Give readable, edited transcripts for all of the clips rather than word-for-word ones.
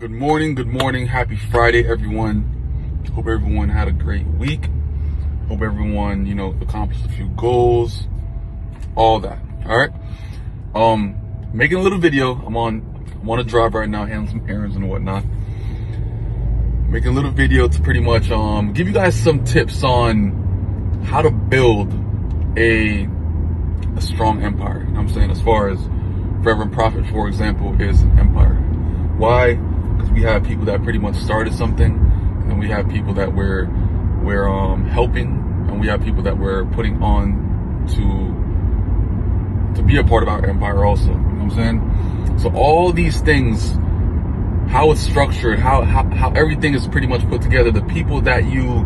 Good morning, happy Friday, everyone. Hope everyone had a great week. Hope everyone, accomplished a few goals, all that. All right. Making a little video. I'm on a drive right now, handling some errands and whatnot. Making a little video to pretty much give you guys some tips on how to build a strong empire. You know what I'm saying? As far as Forever and Profit, for example, is an empire. Why? Because we have people that pretty much started something, and we have people that we're helping, and we have people that we're putting on to be a part of our empire also. You know what I'm saying? So all these things, how it's structured, how everything is pretty much put together, the people that you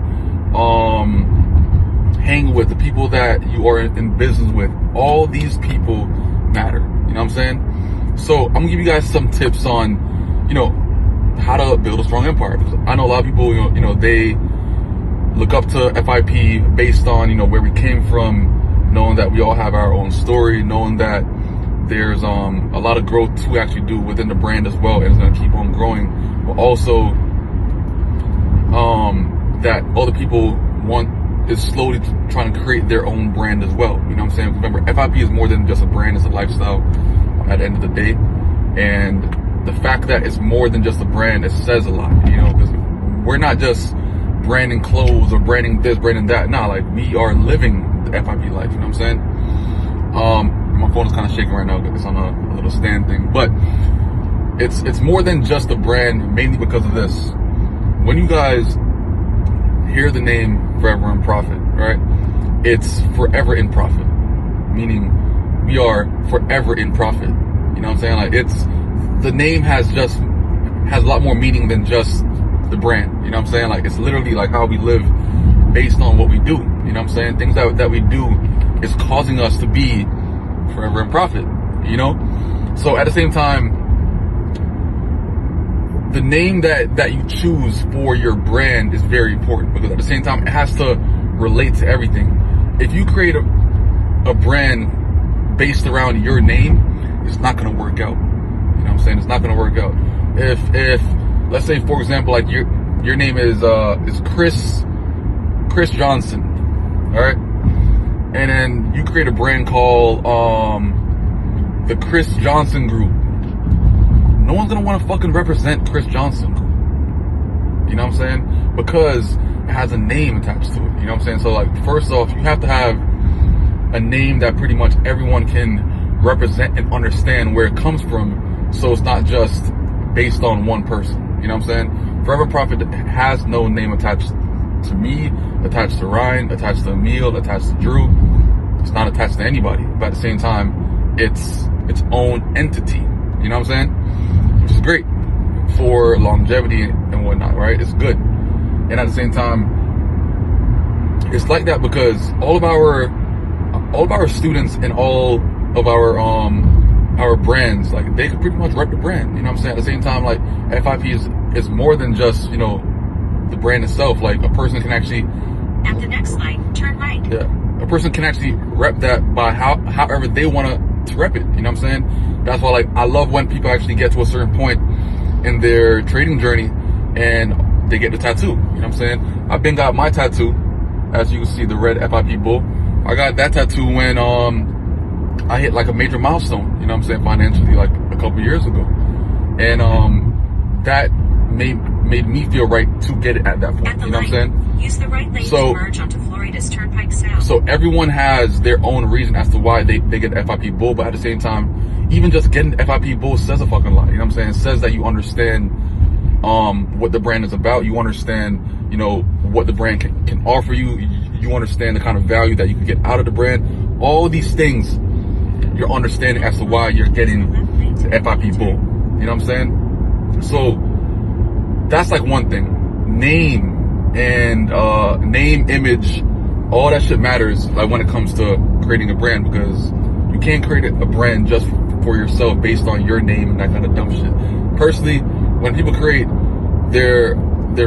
hang with, the people that you are in business with, all these people matter. You know what I'm saying? So I'm gonna give you guys some tips on, how to build a strong empire. Because I know a lot of people, they look up to FIP based on, where we came from, knowing that we all have our own story, knowing that there's a lot of growth to actually do within the brand as well, and it's gonna keep on growing. But also, that other people is slowly trying to create their own brand as well. You know what I'm saying? Remember, FIP is more than just a brand, it's a lifestyle at the end of the day. And the fact that it's more than just a brand, it says a lot, because we're not just branding clothes or branding this, branding that. Nah, like, we are living the FIP life, you know what I'm saying? My phone is kind of shaking right now, it's on a little stand thing, but it's more than just a brand, mainly because of this. When you guys hear the name Forever in Profit, right? It's forever in profit, meaning we are forever in profit. You know what I'm saying? Like, the name has a lot more meaning than just the brand. You know what I'm saying? Like, it's literally like how we live based on what we do. You know what I'm saying? Things that we do is causing us to be forever in profit, So at the same time, the name that you choose for your brand is very important, because at the same time, it has to relate to everything. If you create a brand based around your name, it's not going to work out. You know what I'm saying? It's not going to work out. If let's say, for example, like your name is Chris Johnson, all right? And then you create a brand called the Chris Johnson Group. No one's going to want to fucking represent Chris Johnson Group. You know what I'm saying? Because it has a name attached to it. You know what I'm saying? So, like, first off, you have to have a name that pretty much everyone can represent and understand where it comes from, so it's not just based on one person. You know what I'm saying? Forever Profit has no name attached to me, attached to Ryan, attached to Emil, attached to Drew. It's not attached to anybody, but at the same time, it's its own entity. You know what I'm saying? Which is great for longevity and whatnot, right? It's good. And at the same time, it's like that because all of our students and all of our brands, like, they could pretty much rep the brand. You know what I'm saying? At the same time, like, FIP is more than just, the brand itself. Like, a person can actually, at the next light, turn right. Yeah. A person can actually rep that by however they want to rep it. You know what I'm saying? That's why, like, I love when people actually get to a certain point in their trading journey and they get the tattoo. You know what I'm saying? I've been got my tattoo, as you can see, the red FIP bull. I got that tattoo when I hit like a major milestone, you know what I'm saying, financially, like a couple years ago. And that made me feel right to get it at that point. You know what I'm saying? Use the right lane to merge onto Florida's Turnpike South. So everyone has their own reason as to why they get the FIP bull, but at the same time, even just getting the FIP bull says a fucking lot. You know what I'm saying? It says that you understand what the brand is about. You understand, what the brand can offer you. You understand the kind of value that you can get out of the brand. All these things, you're understanding as to why you're getting the FIP bull. You know what I'm saying? So that's like one thing. Name and name, image, all that shit matters, like, when it comes to creating a brand, because you can't create a brand just for yourself based on your name and that kind of dumb shit. Personally, when people create their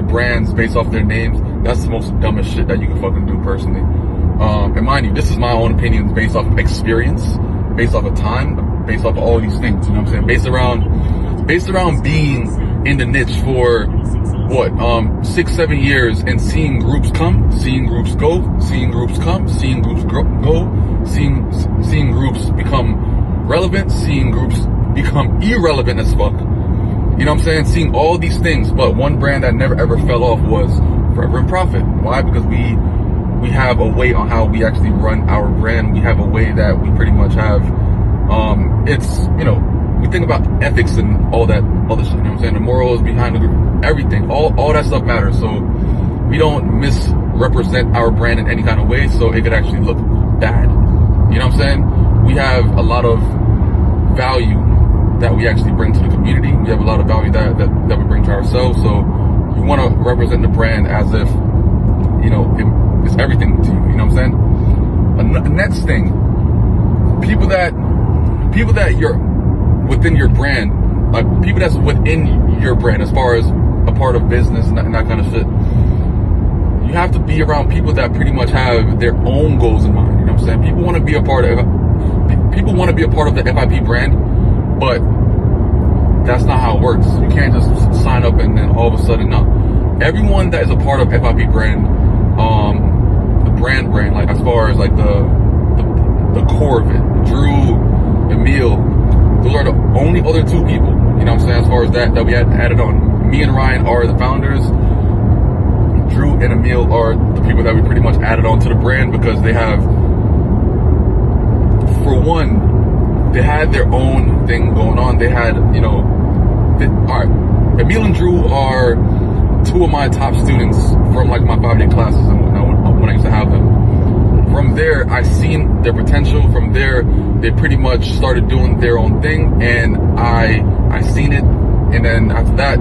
brands based off their names, that's the most dumbest shit that you can fucking do, personally. And mind you, this is my own opinion based off of experience, based off of time, based off of all these things. You know what I'm saying? Based around being in the niche for what, 6-7 years, and seeing groups come, seeing groups go, seeing groups come, seeing groups go, seeing groups become relevant, seeing groups become irrelevant as fuck. You know what I'm saying? Seeing all these things, but one brand that never ever fell off was Forever and Profit. Why? Because we have a way on how we actually run our brand. We have a way that we pretty much have, it's, you know, we think about ethics and all that other shit, you know what I'm saying? The morals behind the group, everything, all that stuff matters. So we don't misrepresent our brand in any kind of way so it could actually look bad. You know what I'm saying? We have a lot of value that we actually bring to the community. We have a lot of value that we bring to ourselves. So you want to represent the brand as if, you know, it's everything to you. You know what I'm saying? Next thing, people that you're within your brand, like people that's within your brand as far as a part of business and that kind of shit. You have to be around people that pretty much have their own goals in mind. You know what I'm saying? People want to be a part of the FIP brand, but that's not how it works. You can't just sign up and then all of a sudden, no. Everyone that is a part of FIP brand, the brand, like as far as like the core of it, Drew, Emil, those are the only other two people, you know what I'm saying, as far as that we had added on. Me and Ryan are the founders. Drew and Emil are the people that we pretty much added on to the brand because they have, for one, they had their own thing going on. They had, you know, all right, Emil and Drew are two of my top students from like my 5-day classes and whatnot when I used to have them. From there, I seen their potential. From there, they pretty much started doing their own thing, and I seen it. And then after that,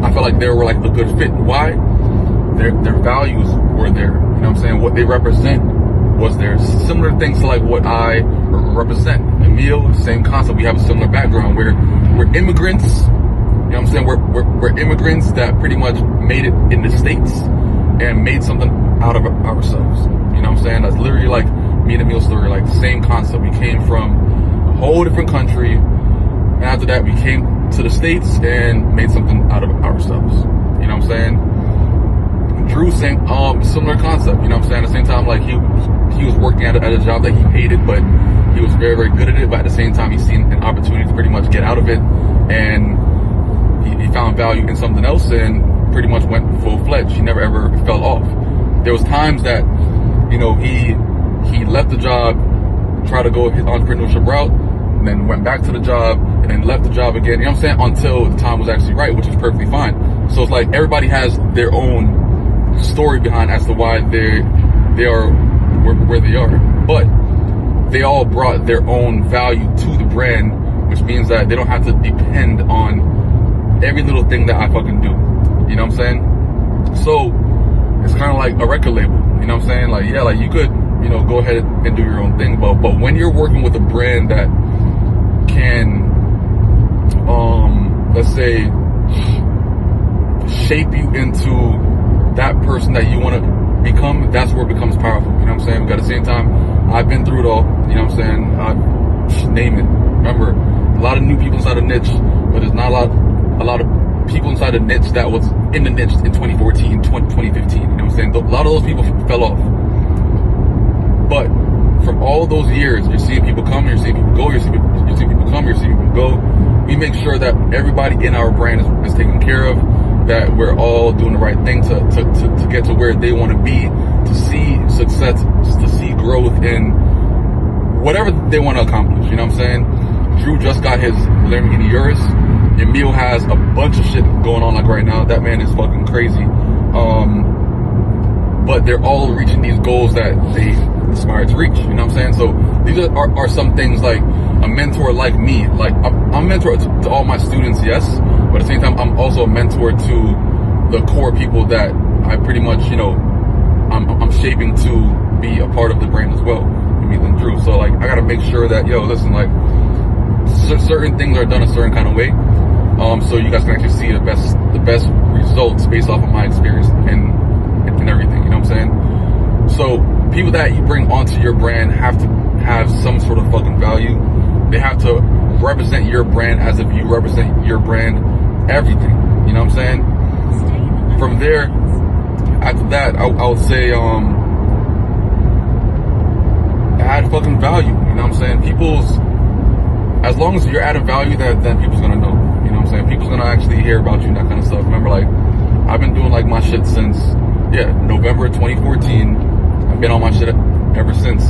I felt like they were like a good fit. Why? Their values were there. You know what I'm saying? What they represent was there. Similar things to like what I represent. Emil, same concept. We have a similar background. We're immigrants. You know what I'm saying? We're immigrants that pretty much made it in the States and made something out of ourselves. You know what I'm saying? That's literally like me and Emil's story, like same concept. We came from a whole different country, and after that we came to the States and made something out of ourselves. You know what I'm saying? Drew, same, similar concept. You know what I'm saying? At the same time, like he was working at a job that he hated, but he was very, very good at it. But at the same time, he seen an opportunity to pretty much get out of it, and he found value in something else and pretty much went full-fledged. He never ever fell off. There was times that, you know, he left the job, tried to go his entrepreneurship route, and then went back to the job, and then left the job again, you know what I'm saying, until the time was actually right, which is perfectly fine. So it's like everybody has their own story behind as to why they are where they are. But they all brought their own value to the brand, which means that they don't have to depend on every little thing that I fucking do. You know what I'm saying? So it's kind of like a record label. You know what I'm saying? Like, yeah, like you could, you know, go ahead and do your own thing, but when you're working with a brand that can, let's say, shape you into that person that you want to become, that's where it becomes powerful. You know what I'm saying? But at the same time, I've been through it all. You know what I'm saying? Name it. Remember, a lot of new people inside a niche, but there's not a lot of people inside a niche that was in the niche in 2014, 2015. You know what I'm saying? A lot of those people fell off. But from all those years, you're seeing people come, you're seeing people go, you're seeing people come, you're seeing people go. We make sure that everybody in our brand is taken care of, that we're all doing the right thing to get to where they want to be, to see success, to see growth in whatever they want to accomplish. You know what I'm saying? Drew just got his Lamborghini Urus. Emil has a bunch of shit going on like right now. That man is fucking crazy. But they're all reaching these goals that they aspire to reach. You know what I'm saying? So these are some things like a mentor like me. Like I'm a mentor to all my students, yes. But at the same time, I'm also a mentor to the core people that I pretty much, you know, I'm shaping to be a part of the brand as well. Emil and Drew. So like I gotta make sure that, yo, listen, like certain things are done a certain kind of way. So you guys can actually see the best results based off of my experience and everything, you know what I'm saying? So people that you bring onto your brand have to have some sort of fucking value. They have to represent your brand as if you represent your brand everything. You know what I'm saying? From there, after that, I would say add fucking value. You know what I'm saying? As long as you're adding value, then people's gonna know. You know what I'm saying? People's gonna actually hear about you and that kind of stuff. Remember, like, I've been doing like my shit since November 2014. I've been on my shit ever since.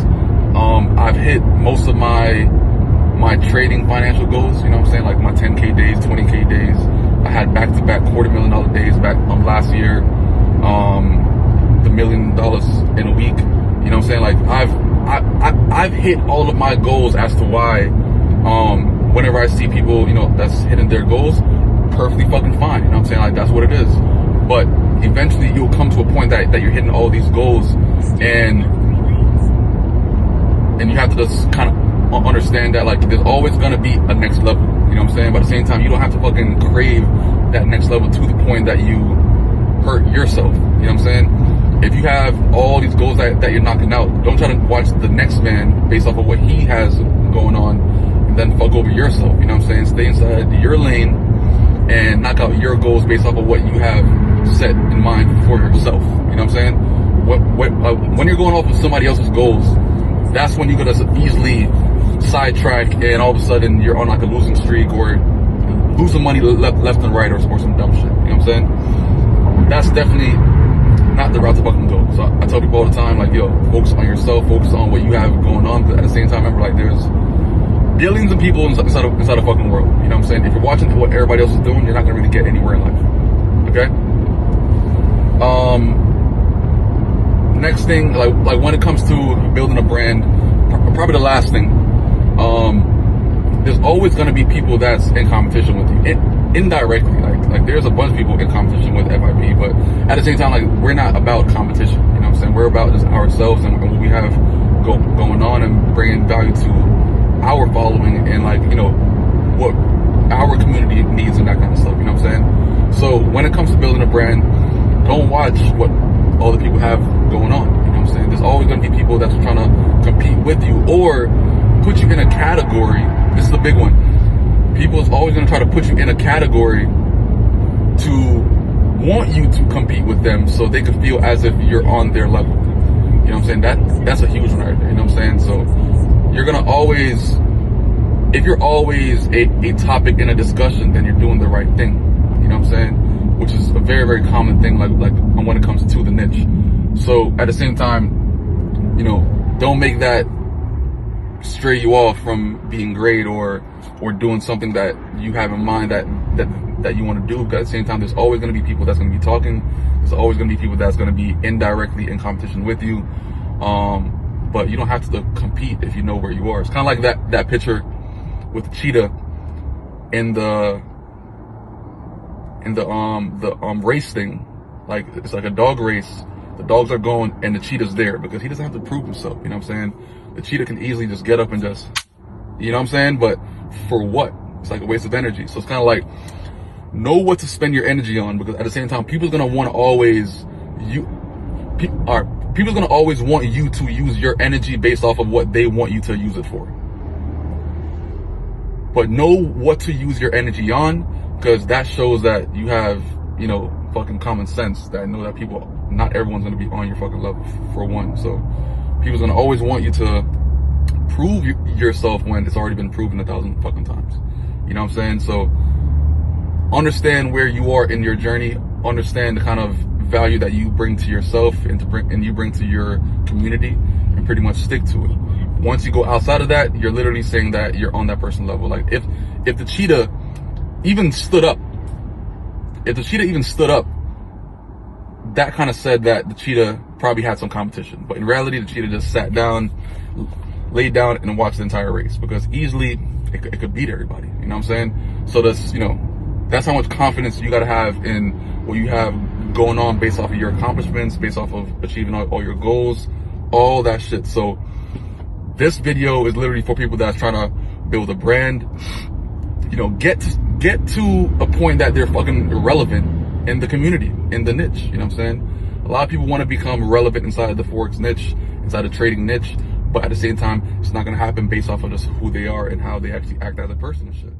I've hit most of my trading financial goals. You know what I'm saying? Like my 10K days, 20K days. I had back-to-back $250,000 days back last year. The $1 million in a week. You know what I'm saying? Like I've hit all of my goals as to why. Whenever I see people, you know, that's hitting their goals, perfectly fucking fine. You know what I'm saying? Like that's what it is. But eventually you'll come to a point that you're hitting all these goals, and you have to just kind of understand that, like, there's always gonna be a next level. You know what I'm saying? But at the same time, you don't have to fucking crave that next level to the point that you hurt yourself. You know what I'm saying? If you have all these goals that you're knocking out, don't try to watch the next man based off of what he has going on and then fuck over yourself. You know what I'm saying? Stay inside your lane and knock out your goals based off of what you have set in mind for yourself. You know what I'm saying? When you're going off of somebody else's goals, that's when you're gonna easily sidetrack, and all of a sudden you're on like a losing streak or losing money left and right or some dumb shit. You know what I'm saying? That's definitely not the route to fucking go. So I tell people all the time, like, yo, focus on yourself, focus on what you have going on. But at the same time, remember, like, there's billions of people inside the fucking world. You know what I'm saying? If you're watching what everybody else is doing, you're not gonna really get anywhere in life. Okay? Next thing, like when it comes to building a brand, probably the last thing, there's always gonna be people that's in competition with you. Indirectly, like there's a bunch of people in competition with FIP, but at the same time, like, we're not about competition. You know what I'm saying? We're about just ourselves and what we have going on and bringing value to our following and, like, you know, what our community needs and that kind of stuff. You know what I'm saying? So when it comes to building a brand, don't watch what all the people have going on. You know what I'm saying? There's always going to be people that's trying to compete with you or put you in a category. This is the big one. People is always going to try to put you in a category to want you to compete with them so they can feel as if you're on their level. You know what I'm saying? That's a huge one right there. You know what I'm saying? So you're going to always, if you're always a topic in a discussion, then you're doing the right thing. You know what I'm saying? Which is a very, very common thing, like when it comes to the niche. So at the same time, you know, don't make that stray you off from being great or doing something that you have in mind that you want to do. But at the same time, there's always going to be people that's going to be talking. There's always going to be people that's going to be indirectly in competition with you. But you don't have to compete if you know where you are. It's kind of like that picture with the cheetah in the race thing. Like, it's like a dog race. The dogs are going and the cheetah's there because he doesn't have to prove himself. You know what I'm saying? The cheetah can easily just get up and just, you know what I'm saying? But for what? It's like a waste of energy. So it's kind of like, know what to spend your energy on, because at the same time, people's gonna want to always people's gonna always want you to use your energy based off of what they want you to use it for. But know what to use your energy on, because that shows that you have, you know, fucking common sense. That I know that not everyone's gonna be on your fucking level, for one. So people's gonna always want you to prove yourself when it's already been proven 1,000 fucking times. You know what I'm saying? So understand where you are in your journey. Understand the kind of value that you bring to yourself and you bring to your community, and pretty much stick to it. Once you go outside of that, you're literally saying that you're on that person level. Like, if the cheetah even stood up, that kind of said that the cheetah probably had some competition. But in reality, the cheetah just sat down, laid down, and watched the entire race, because easily it could beat everybody. You know what I'm saying? So that's how much confidence you got to have in what you have going on based off of your accomplishments, based off of achieving all your goals, all that shit. So this video is literally for people that's trying to build a brand. You know, get to a point that they're fucking relevant in the community, in the niche. You know what I'm saying? A lot of people want to become relevant inside of the Forex niche, inside the trading niche, But at the same time, it's not gonna happen based off of just who they are and how they actually act as a person and shit.